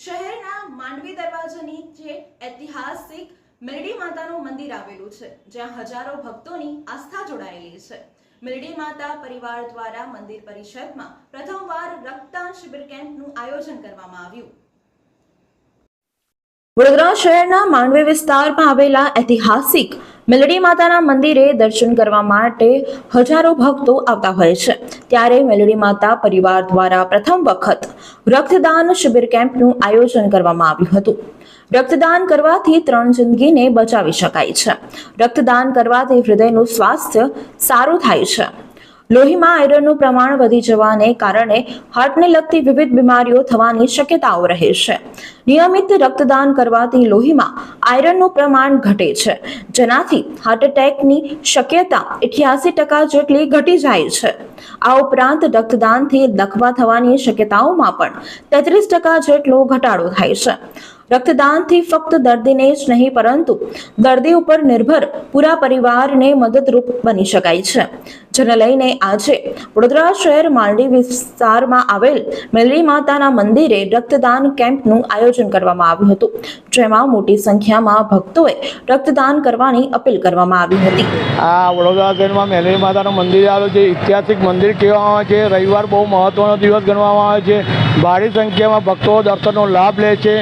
શહેરના માંડવી દરવાજા નીચે ઐતિહાસિક મેલડી માતાનું મંદિર આવેલું છે, જ્યાં હજારો ભક્તોની આસ્થા જોડાયેલી છે। મેલડી માતા પરિવાર દ્વારા મંદિર પરિસરમાં પ્રથમવાર રક્તદાન શિબિર કેમ્પનું આયોજન કરવામાં આવ્યું। વડોદરા શહેરના માંડવી વિસ્તારમાં આવેલા ઐતિહાસિક મેલડી માતાના મંદિરે દર્શન કરવા માટે હજારો ભક્તો આવતા હોય છે। ત્યારે મેલડી માતા પરિવાર દ્વારા પ્રથમ વખત રક્તદાન શિબિર કેમ્પનું આયોજન કરવામાં આવ્યું હતું। રક્તદાન કરવાથી 3 જિંદગીને બચાવી શકાય છે। રક્તદાન કરવાથી હૃદયનું સ્વાસ્થ્ય સારું થાય છે। લોહીમાં આયરનનું પ્રમાણ વધી જવાને કારણે હાર્ટને લગતી વિવિધ બીમારીઓ થવાની શક્યતાઓ રહે છે। નિયમિત રક્તદાન કરવાથી લોહીમાં આયરનનું પ્રમાણ ઘટે છે, જેનાથી હાર્ટ એટેકની શક્યતા 88% જેટલી ઘટી જાય છે। આ ઉપરાંત રક્તદાનથી લકવા થવાની શક્યતાઓમાં પણ 33% જેટલો ઘટાડો થાય છે। રક્તદાનથી ફક્ત દર્દીને જ નહીં પરંતુ દર્દી ઉપર નિર્ભર પૂરા પરિવારને મદદરૂપ બની શકાય છે, જેને લઈને આજે વડોદરા શહેર માંડવી વિસ્તારમાં આવેલ મેલડી માતાના મંદિરે રક્તદાન કેમ્પનું આયોજન કરવામાં આવ્યું હતું, જેમાં મોટી સંખ્યામાં ભક્તોએ રક્તદાન કરવાની અપીલ કરવામાં આવી હતી। આ વડોદરા શહેરમાં મેલડી માતાનું મંદિર આવેલું છે। ઐતિહાસિક મંદિર કહેવામાં આવે છે। રવિવાર બહુ મહત્વનો દિવસ ગણવામાં આવે છે। ભારી સંખ્યામાં ભક્તો દર્શનનો લાભ લે છે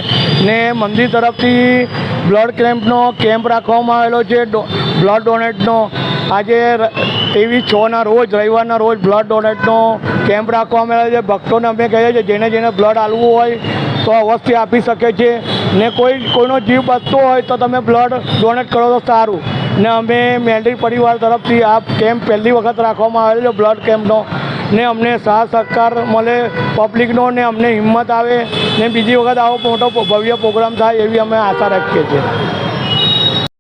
ને મંદિર તરફથી બ્લડ કેમ્પ રાખવામાં આવેલો છે, બ્લડ ડોનેટનો। આજે 23/6ના રોજ રવિવારના રોજ બ્લડ ડોનેટનો કેમ્પ રાખવામાં આવ્યો છે। ભક્તોને અમે કહીએ છીએ જેને બ્લડ આપવું હોય તો અવશ્ય આપી શકે છે ને કોઈનો જીવ બચતો હોય તો તમે બ્લડ ડોનેટ કરો તો સારું। ને અમે મેલડી પરિવાર તરફથી આ કેમ્પ પહેલી વખત રાખવામાં આવેલો છે બ્લડ કેમ્પનો, ને અમને સાથ સહકાર મળે પબ્લિકનો ને અમને હિંમત આવે ને બીજી વખત આવો મોટો ભવ્ય પ્રોગ્રામ થાય એવી અમે આશા રાખીએ છીએ।